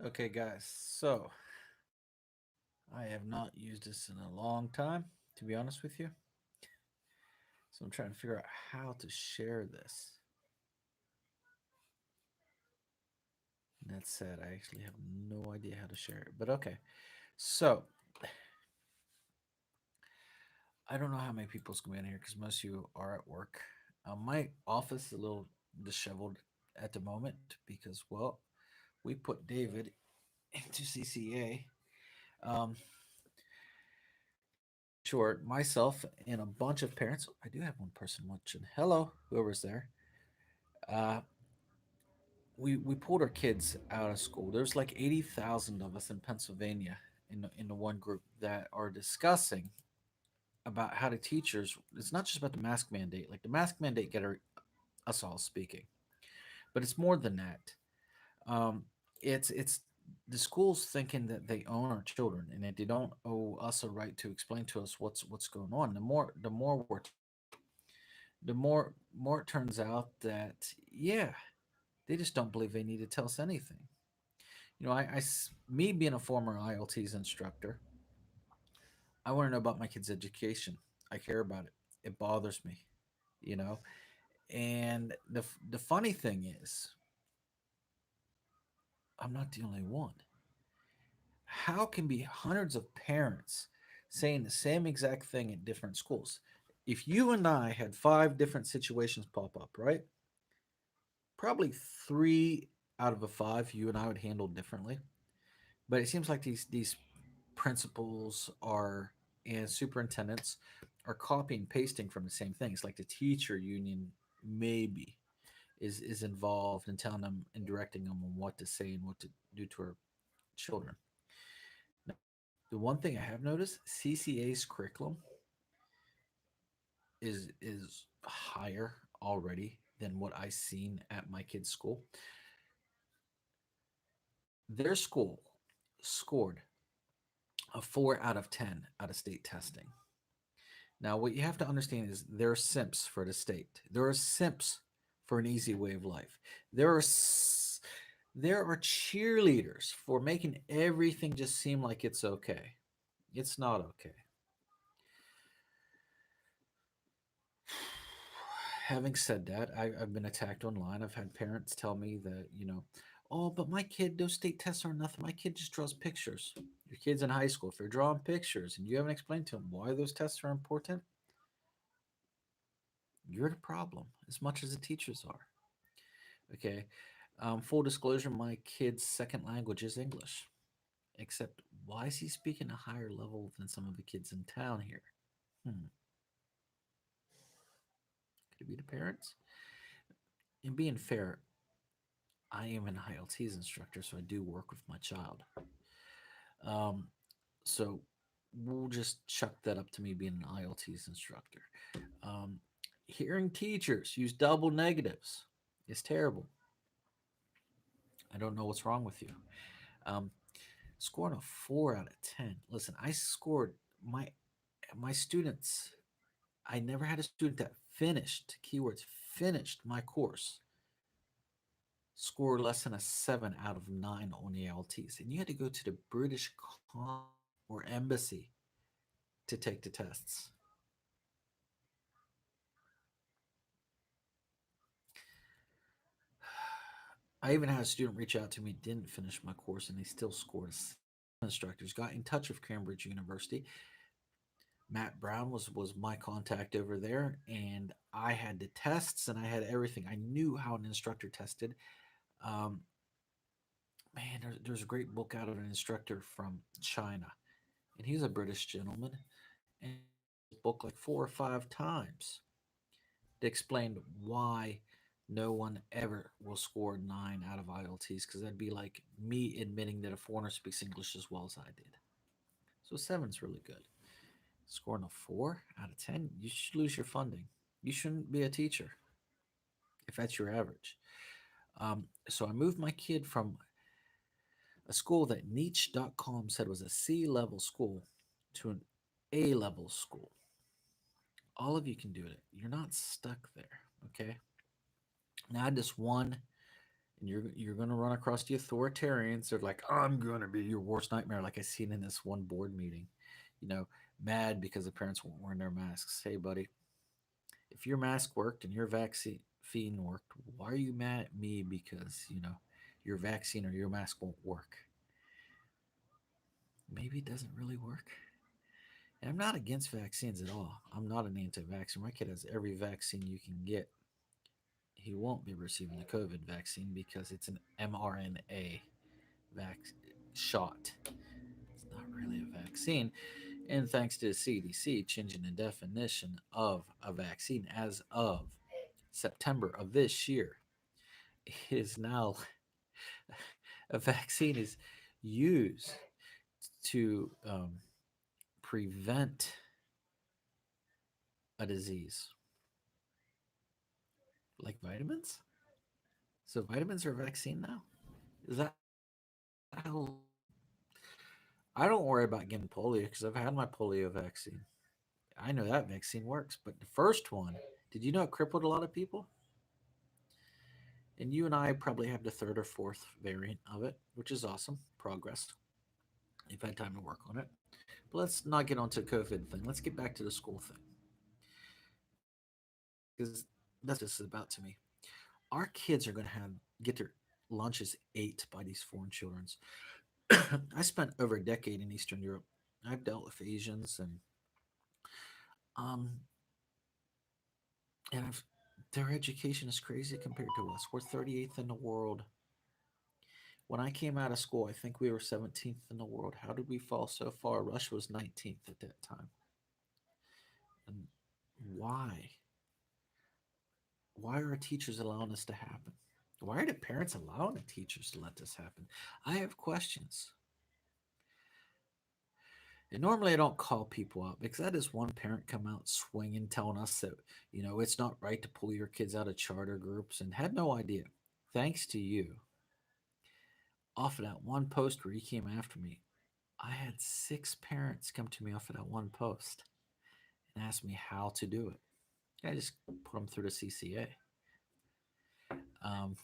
Okay, guys, so I have not used this in a long time, to be honest with you. So I'm trying to figure out how to share this. That said, I actually have no idea how to share it, but okay. So I don't know how many people's gonna be in here because most of you are at work. My office is a little disheveled at the moment because, well, we put David into CCA. Short, myself and a bunch of parents. I do have one person watching. Hello, whoever's there. Uh, we pulled our kids out of school. There's like 80,000 of us in Pennsylvania in the one group that are discussing about how the teachers. It's not just about the mask mandate. Like the mask mandate get us all speaking, but it's more than that. Um, it's the schools thinking that they own our children and that they don't owe us a right to explain to us what's going on. The more the more it turns out that yeah, they just don't believe they need to tell us anything. Me being a former ILTs instructor, I want to know about my kids' education. I care about it. It bothers me, you know. And the funny thing is, I'm not the only one. How can be hundreds of parents saying the same exact thing at different schools? If you and I had five different situations pop up, right? Probably three out of the five you and I would handle differently. But it seems like these principals are and superintendents are copying and pasting from the same things. Like the teacher union maybe is involved in telling them and directing them on what to say and what to do to our children. Now, the one thing I have noticed, CCA's curriculum is higher already than what I seen at my kid's school. Their school scored a 4 out of 10 out of state testing. Now, what you have to understand is there are simps for the state. There are simps for an easy way of life. There are there are cheerleaders for making everything just seem like it's okay. It's not okay. Having said that, I've been attacked online. I've had parents tell me that, oh, but my kid, those state tests are nothing. My kid just draws pictures. Your kid's in high school. If they're drawing pictures and you haven't explained to them why those tests are important, you're the problem as much as the teachers are. Okay. Full disclosure, my kid's second language is English. Except, why is he speaking a higher level than some of the kids in town here? Hmm. Could it be the parents? And being fair, I am an ILTs instructor, so I do work with my child. Um, so we'll just chuck that up to me being an ILTs instructor. Um, Hearing teachers use double negatives is terrible. I don't know what's wrong with you. Um, Scoring a 4 out of 10. Listen, I scored my students. I never had a student that finished keywords finished my course score less than a 7 out of 9 on the LTs, and you had to go to the British or embassy to take the tests. I even had a student reach out to me, didn't finish my course, and they still scored. Instructors got in touch with Cambridge University. Matt Brown was my contact over there, and I had the tests and I had everything. I knew how an instructor tested. Um, Man, there's a great book out of an instructor from China, and he's a British gentleman, and his book like 4 or 5 times to explain why no one ever will score 9 out of ILTs because that'd be like me admitting that a foreigner speaks English as well as I did. So seven's really good. Scoring a 4 out of 10, you should lose your funding. You shouldn't be a teacher if that's your average. So I moved my kid from a school that Niche.com said was a C level school to an A level school. All of you can do it. You're not stuck there. Okay. Now I had this one And you're going to run across the authoritarians. They're like, I'm going to be your worst nightmare, like I seen in this one board meeting. You know, mad because the parents weren't wearing their masks. Hey, buddy, if your mask worked and your vaccine worked, why are you mad at me because, your vaccine or your mask won't work? Maybe it doesn't really work. And I'm not against vaccines at all. I'm not an anti-vaxxer. My kid has every vaccine you can get. He won't be receiving the COVID vaccine because it's an mRNA shot. It's not really a vaccine. And thanks to the CDC changing the definition of a vaccine as of September of this year, it is now a vaccine is used to prevent a disease like vitamins. So vitamins are a vaccine now. Is that how? I don't worry about getting polio because I've had my polio vaccine. I know that vaccine works, but the first one, did you know it crippled a lot of people? And you and I probably have the third or fourth variant of it, which is awesome. Progress. You've had time to work on it. But let's not get onto the COVID thing. Let's get back to the school thing. Because that's what this is about to me. Our kids are going to get their lunches ate by these foreign children. I spent over a decade in Eastern Europe. I've dealt with Asians um and their education is crazy compared to us. We're 38th in the world. When I came out of school, I think we were 17th in the world. How did we fall so far? Russia was 19th at that time. And why? Why are teachers allowing this to happen? Why are the parents allowing the teachers to let this happen? I have questions. And normally I don't call people out because I had this one parent come out swinging, telling us that, it's not right to pull your kids out of charter groups and had no idea. Thanks to you, off of that one post where he came after me, I had 6 parents come to me off of that one post and ask me how to do it. I just put them through the CCA. Um,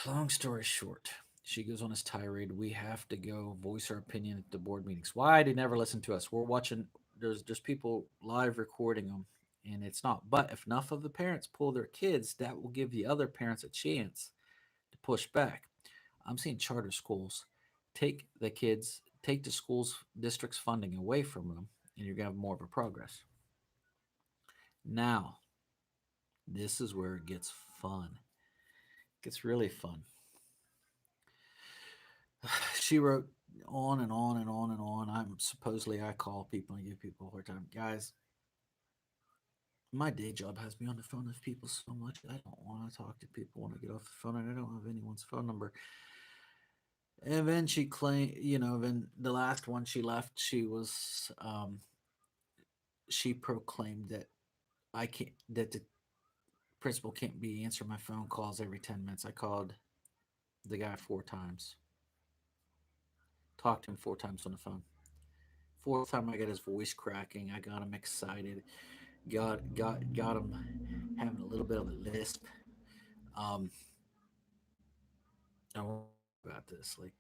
Long story short, she goes on this tirade. We have to go voice our opinion at the board meetings. Why they never listen to us? We're watching. There's people live recording them, and it's not. But if enough of the parents pull their kids, that will give the other parents a chance to push back. I'm seeing charter schools take the schools district's funding away from them, and you're gonna have more of a progress. Now, this is where it gets fun. It gets really fun. She wrote on and on and on and on. I call people and give people a hard time. Guys, my day job has me on the phone with people so much. I don't want to talk to people when I get off the phone, and I don't have anyone's phone number. And then she claimed, then the last one she left, she proclaimed that the principal can't be answering my phone calls every 10 minutes. I called the guy 4 times, talked to him 4 times on the phone. Fourth time I got his voice cracking. I got him excited. Got him having a little bit of a lisp. Um, I won't about this. Like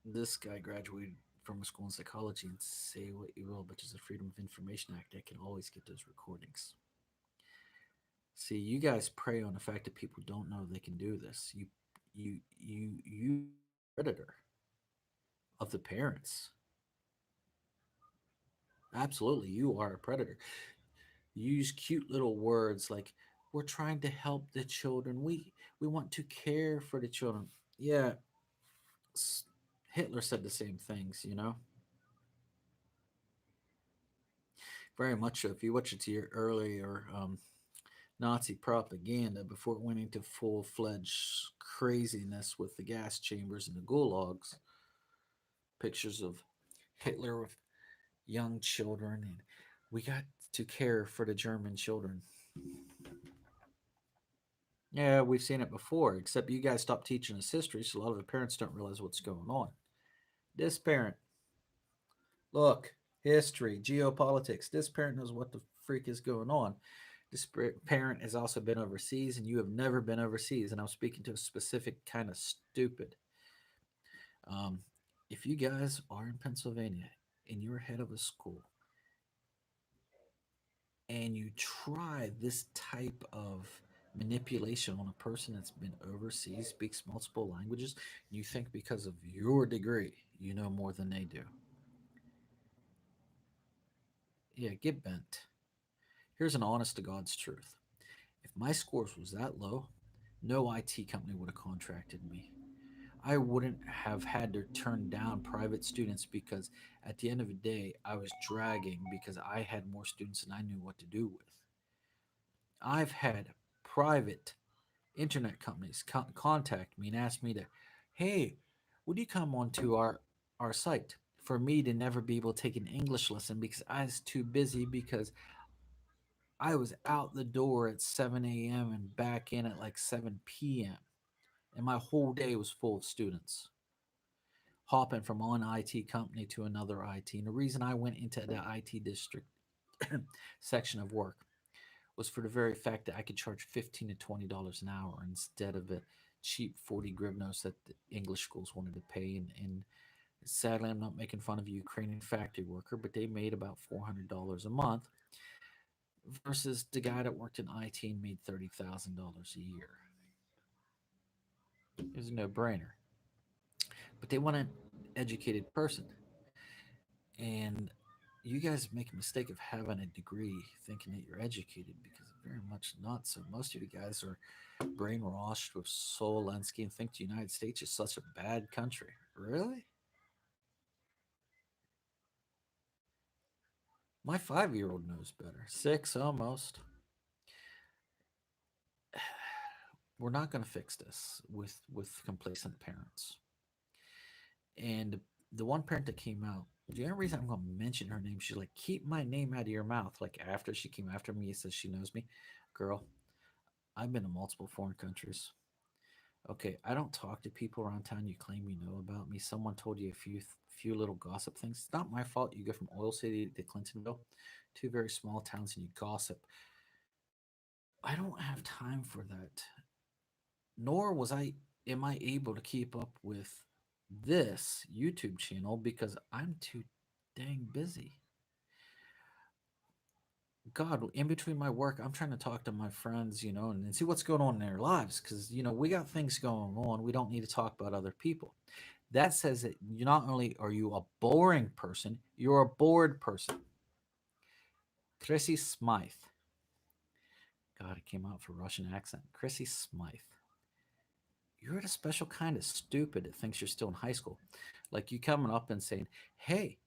this guy graduated from a school in psychology, and say what you will, but there's a Freedom of Information Act. I can always get those recordings. See, you guys prey on the fact that people don't know they can do this. You predator of the parents. Absolutely, you are a predator. You use cute little words like we're trying to help the children. We want to care for the children. Yeah, Hitler said the same things, very much so. If you watch it to your earlier Nazi propaganda before it went into full fledged craziness with the gas chambers and the gulags, pictures of Hitler with young children, and we got to care for the German children. Yeah, we've seen it before, except you guys stopped teaching us history, so a lot of the parents don't realize what's going on. This parent, look, history, geopolitics. This parent knows what the freak is going on. This parent has also been overseas, and you have never been overseas. And I'm speaking to a specific kind of stupid. Um, if you guys are in Pennsylvania and you're head of a school and you try this type of manipulation on a person that's been overseas, speaks multiple languages, you think because of your degree, you know more than they do. Yeah, get bent. Here's an honest to God's truth. If my scores was that low, no IT company would have contracted me. I wouldn't have had to turn down private students because at the end of the day, I was dragging because I had more students than I knew what to do with. I've had private internet companies contact me and ask me to, hey, would you come onto our site for me to never be able to take an English lesson because I was too busy because I was out the door at 7 a.m. and back in at like 7 p.m. and my whole day was full of students hopping from one IT company to another IT. And the reason I went into the IT district section of work was for the very fact that I could charge $15 to $20 an hour instead of the cheap 40 grivnos that the English schools wanted to pay. And sadly, I'm not making fun of a Ukrainian factory worker, but they made about $400 a month versus the guy that worked in IT and made $30,000 a year. It was a no brainer. But they want an educated person. And you guys make a mistake of having a degree thinking that you're educated because very much not so. Most of you guys are brainwashed with Soul Lenski and think the United States is such a bad country. Really? My 5 year old knows better. Six almost. We're not going to fix this with complacent parents. And the one parent that came out, the only reason I'm going to mention her name, she's like, keep my name out of your mouth. Like after she came after me, says she knows me. Girl, I've been to multiple foreign countries. Okay, I don't talk to people around town you claim you know about me. Someone told you a few little gossip things. It's not my fault. You go from Oil City to Clintonville, two very small towns, and you gossip. I don't have time for that. Nor was I am I able to keep up with this YouTube channel because I'm too dang busy. God, in between my work, I'm trying to talk to my friends, and see what's going on in their lives because, we got things going on. We don't need to talk about other people. That says that you not only are you a boring person, you're a bored person. Chrissy Smythe. God, it came out for Russian accent. Chrissy Smythe. You're a special kind of stupid that thinks you're still in high school. Like you coming up and saying, hey,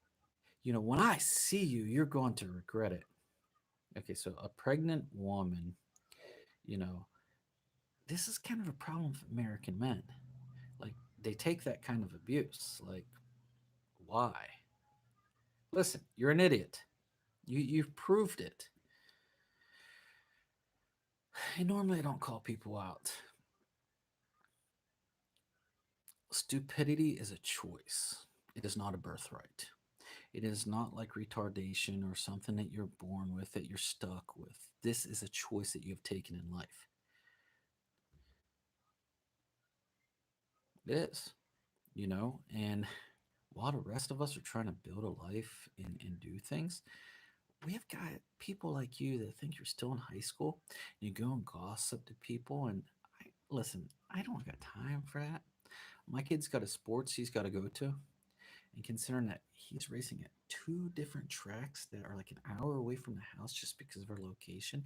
when I see you, you're going to regret it. Okay, so a pregnant woman, you know, this is kind of a problem for American men. Like they take that kind of abuse. Like, why? Listen, you're an idiot. You've proved it. And normally I don't call people out. Stupidity is a choice. It is not a birthright. It is not like retardation or something that you're born with that you're stuck with. This is a choice that you've taken in life. It is, and while the rest of us are trying to build a life and do things, we have got people like you that think you're still in high school. You go and gossip to people, and listen, I don't got time for that. My kid's got a sports he's got to go to, and considering that he's racing at two different tracks that are like an hour away from the house just because of our location,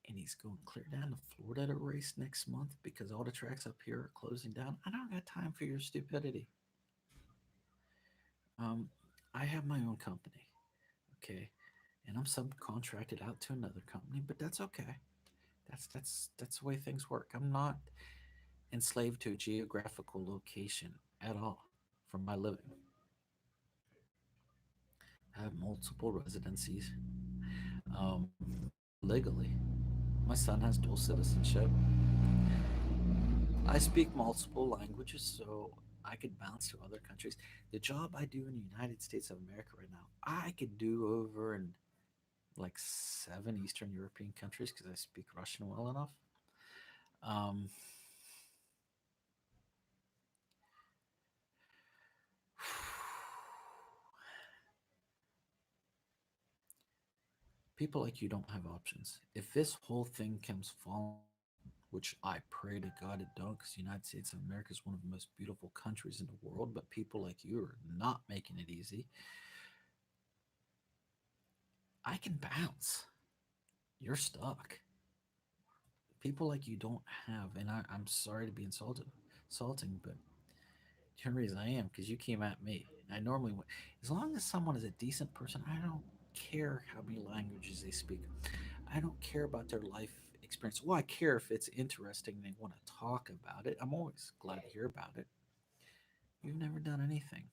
and he's going clear down to Florida to race next month because all the tracks up here are closing down. I don't got time for your stupidity. Um, I have my own company, okay, and I'm subcontracted out to another company, but that's okay. That's the way things work. I'm not enslaved to a geographical location at all for my living. I have multiple residencies legally. My son has dual citizenship. I speak multiple languages, so I could bounce to other countries. The job I do in the United States of America right now, I could do over in like 7 Eastern European countries because I speak Russian well enough. Um, People like you don't have options. If this whole thing comes falling, which I pray to God it don't, because the United States of America is one of the most beautiful countries in the world, but people like you are not making it easy. I can bounce. You're stuck. People like you don't have, and I'm sorry to be insulting, but the only reason I am because you came at me. I normally, as long as someone is a decent person, I don't care how many languages they speak. I don't care about their life experience. Well, I care if it's interesting and they want to talk about it. I'm always glad to hear about it. You've never done anything.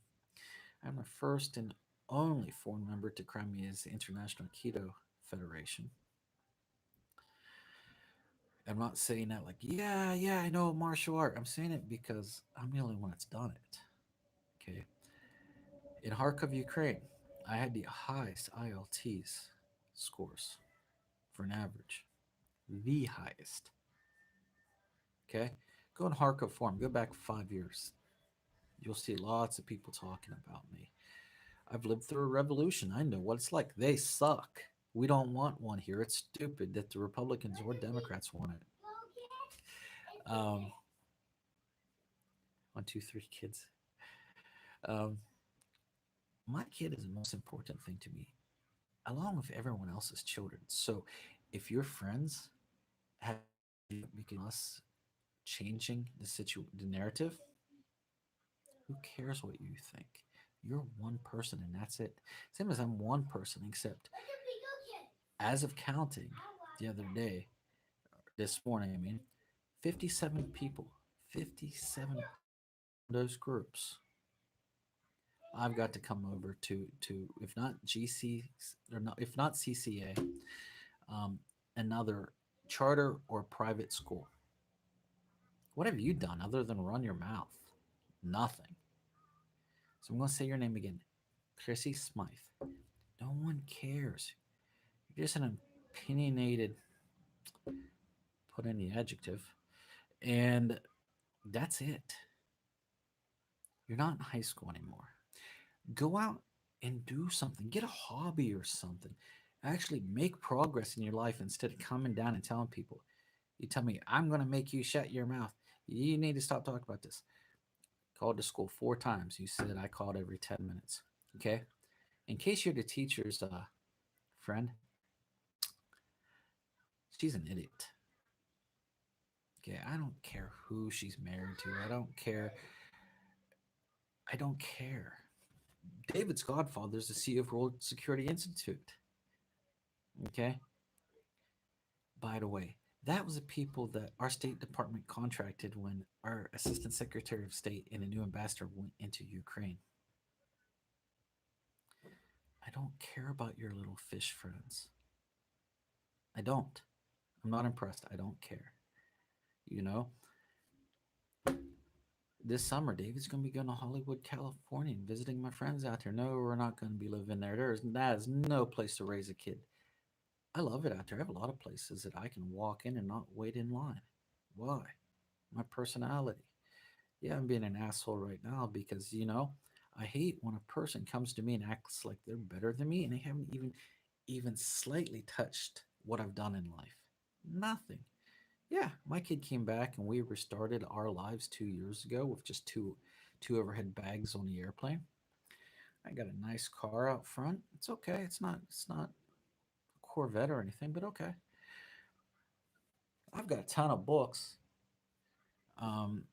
I'm the first and only foreign member to Crimea's International Keto Federation. I'm not saying that like, yeah, yeah, I know martial art. I'm saying it because I'm the only one that's done it. Okay. In Kharkov, Ukraine, I had the highest ILTs scores for an average. The highest. Okay. Go in Kharkov form. Go back 5 years. You'll see lots of people talking about me. I've lived through a revolution. I know what it's like. They suck. We don't want one here. It's stupid that the Republicans or Democrats want it. Um, 1, 2, 3 kids. Um, my kid is the most important thing to me, along with everyone else's children. So, if your friends have because us changing the narrative, who cares what you think? You're one person, and that's it. Same as I'm one person, except as of counting the other day, this morning, I mean, 57 people, 57 those groups. I've got to come over to if not GC or not if not CCA, another charter or private school. What have you done other than run your mouth? Nothing. So I'm going to say your name again, Chrissy Smythe. No one cares. You're just an opinionated, put in the adjective, and that's it. You're not in high school anymore. Go out and do something. Get a hobby or something. Actually make progress in your life instead of coming down and telling people. You tell me, I'm going to make you shut your mouth. You need to stop talking about this. Called to school 4 times. You said I called every 10 minutes. Okay? In case you're the teacher's friend, she's an idiot. Okay? I don't care who she's married to. I don't care. I don't care. David's godfather is the CEO of World Security Institute. Okay? By the way, that was the people that our State Department contracted when our Assistant Secretary of State and a new ambassador went into Ukraine. I don't care about your little fish friends. I don't. I'm not impressed. I don't care. You know, this summer, David's going to be going to Hollywood, California, and visiting my friends out there. No, we're not going to be living there. That is no place to raise a kid. I love it out there. I have a lot of places that I can walk in and not wait in line. Why? My personality. Yeah, I'm being an asshole right now because, I hate when a person comes to me and acts like they're better than me and they haven't even slightly touched what I've done in life. Nothing. Yeah, my kid came back and we restarted our lives 2 years ago with just two overhead bags on the airplane. I got a nice car out front. It's okay. It's not a Corvette or anything, but okay. I've got a ton of books. Um,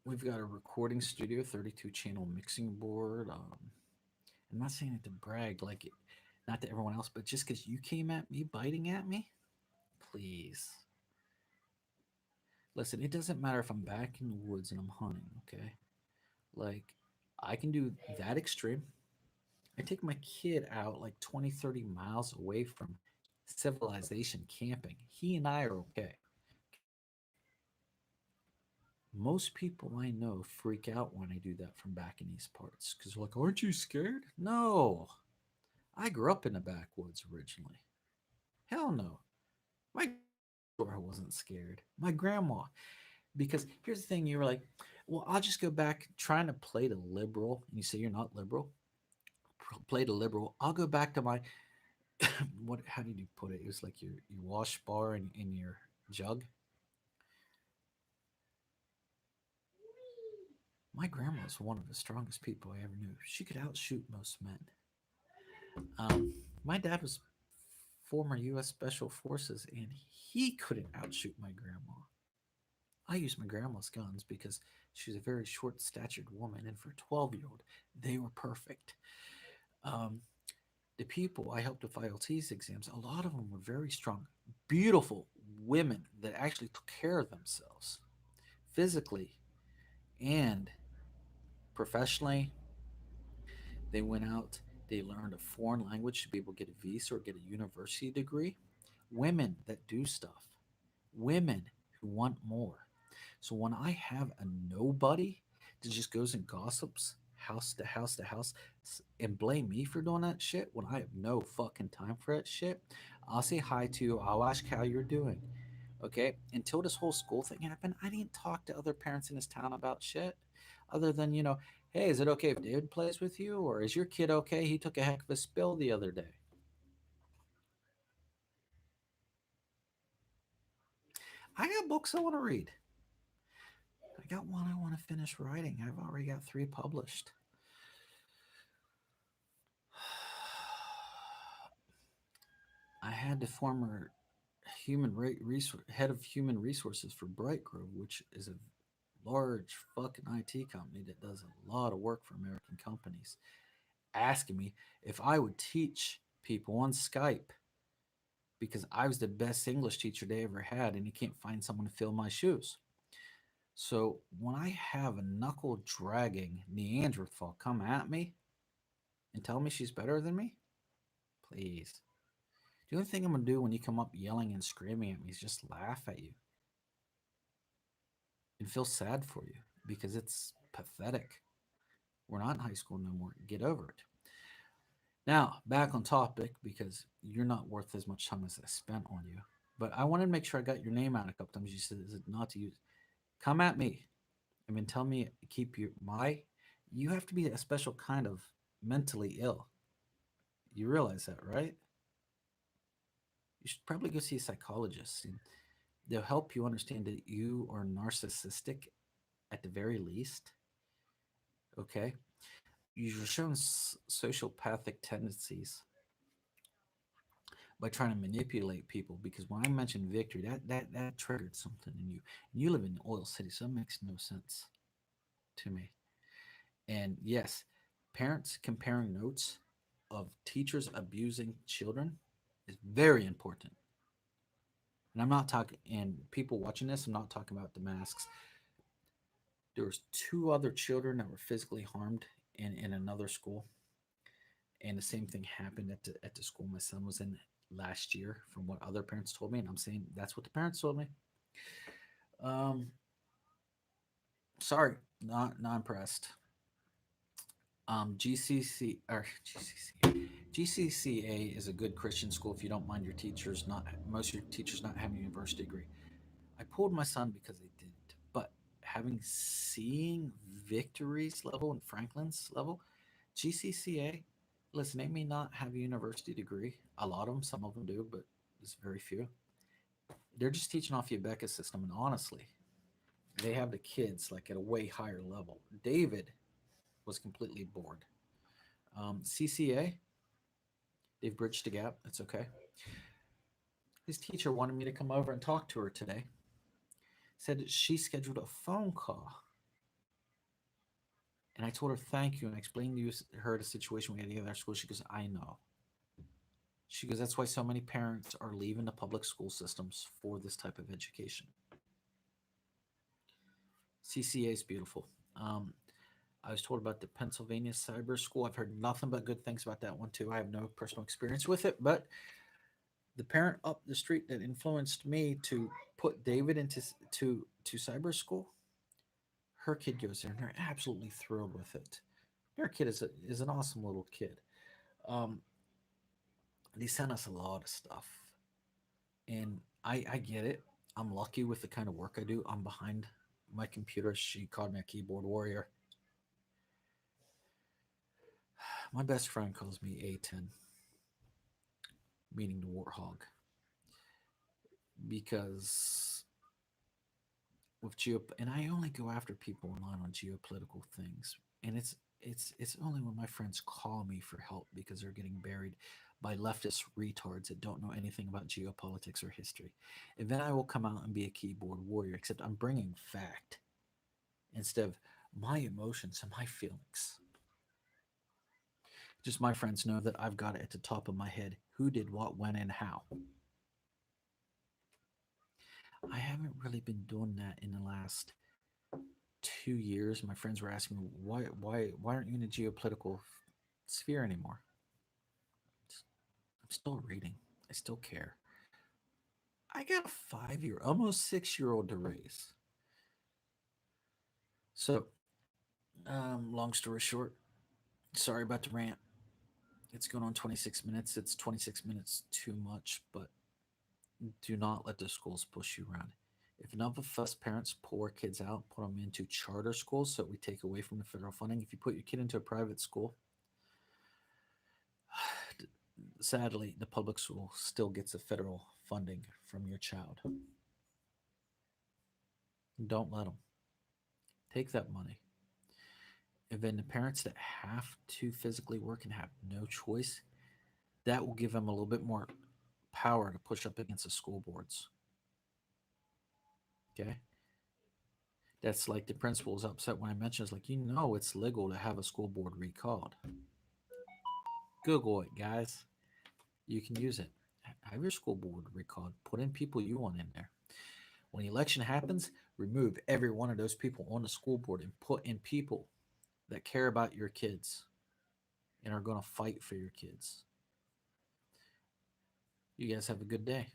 we've got a recording studio, 32 channel mixing board. I'm not saying it to brag, like, not to everyone else, but just because you came at me, biting at me, please. Listen, it doesn't matter if I'm back in the woods and I'm hunting, okay? Like, I can do that extreme. I take my kid out like 20, 30 miles away from civilization camping. He and I are okay. Most people I know freak out when I do that from back in these parts because they're like, aren't you scared? No, I grew up in the backwoods originally. Hell no. My sure I wasn't scared. My grandma. Because here's the thing, you were like, well, I'll just go back trying to play the liberal. And you say you're not liberal. Play the liberal. I'll go back to my what how did you put it? It was like your wash bar in your jug. My grandma was one of the strongest people I ever knew. She could outshoot most men. My dad was former U.S. Special Forces, and he couldn't outshoot my grandma. I used my grandma's guns because she was a very short statured woman, and for a 12-year-old, they were perfect. Um, the people I helped with ILT's exams, a lot of them were very strong, beautiful women that actually took care of themselves physically and professionally. They went out, they learned a foreign language to be able to get a visa or get a university degree. Women that do stuff, women who want more. So when I have a nobody that just goes and gossips house to house to house and blame me for doing that shit when I have no fucking time for that shit, I'll say hi to you. I'll ask how you're doing. Okay. Until this whole school thing happened, I didn't talk to other parents in this town about shit other than, hey, is it okay if David plays with you? Or is your kid okay? He took a heck of a spill the other day. I got books I want to read. I got one I want to finish writing. I've already got 3 published. I had the former head of human resources for Bright Grove, which is a large fucking IT company that does a lot of work for American companies, asking me if I would teach people on Skype because I was the best English teacher they ever had, and he can't find someone to fill my shoes. So when I have a knuckle dragging Neanderthal come at me and tell me she's better than me, please. The only thing I'm gonna do when you come up yelling and screaming at me is just laugh at you and feel sad for you because it's pathetic. We're not in high school no more. Get over it. Now, back on topic because you're not worth as much time as I spent on you. But I wanted to make sure I got your name out a couple times. You said, is it not to use? Come at me. I mean, tell me, keep your, you have to be a special kind of mentally ill. You realize that, right? You should probably go see a psychologist. And they'll help you understand that you are narcissistic at the very least. Okay. You're showing sociopathic tendencies by trying to manipulate people because when I mentioned victory, that triggered something in you. And you live in Oil City, so that makes no sense to me. And yes, parents comparing notes of teachers abusing children is very important. And I'm not talking, and people watching this, I'm not talking about the masks. There was 2 other children that were physically harmed in another school, and the same thing happened at the school my son was in last year, from what other parents told me, and I'm saying that's what the parents told me. Um, sorry, not impressed. GCC or GCCA is a good Christian school if you don't mind your teachers not most of your teachers not having a university degree. I pulled my son because they didn't, but having seeing Victory's level and Franklin's level, GCCA, listen, they may not have a university degree. A lot of them, some of them do, but there's very few. They're just teaching off the Becca system, and honestly, they have the kids like at a way higher level. David was completely bored. CCA, they've bridged the gap. It's okay. His teacher wanted me to come over and talk to her today. Said she scheduled a phone call. And I told her thank you and I explained to her the situation we had in our school. She goes, I know. She goes, that's why so many parents are leaving the public school systems for this type of education. CCA is beautiful. I was told about the Pennsylvania Cyber School. I've heard nothing but good things about that one too. I have no personal experience with it, but the parent up the street that influenced me to put David to cyber school, her kid goes there and they're absolutely thrilled with it. Her kid is an awesome little kid. Um, They sent us a lot of stuff, and I get it. I'm lucky with the kind of work I do. I'm behind my computer. She called me a keyboard warrior. My best friend calls me A10, meaning the warthog, because with and I only go after people online on geopolitical things, and it's only when my friends call me for help because they're getting buried by leftist retards that don't know anything about geopolitics or history. And then I will come out and be a keyboard warrior, except I'm bringing fact instead of my emotions and my feelings. Just my friends know that I've got it at the top of my head who did what, when, and how. I haven't really been doing that in the last 2 years. My friends were asking me, why aren't you in the geopolitical sphere anymore? I'm still reading. I still care. I got a 5 year, almost 6 year old to raise. So, long story short, sorry about the rant. It's going on 26 minutes. It's 26 minutes too much, but do not let the schools push you around. If enough of us parents pull our kids out, put them into charter schools so we take away from the federal funding. If you put your kid into a private school, sadly, the public school still gets the federal funding from your child. Don't let them take that money. And then the parents that have to physically work and have no choice, that will give them a little bit more power to push up against the school boards. Okay. That's like the principal is upset when I mention it's like, it's legal to have a school board recalled. Google it, guys. You can use it. Have your school board recalled. Put in people you want in there. When the election happens, remove every one of those people on the school board and put in people that care about your kids and are going to fight for your kids. You guys have a good day.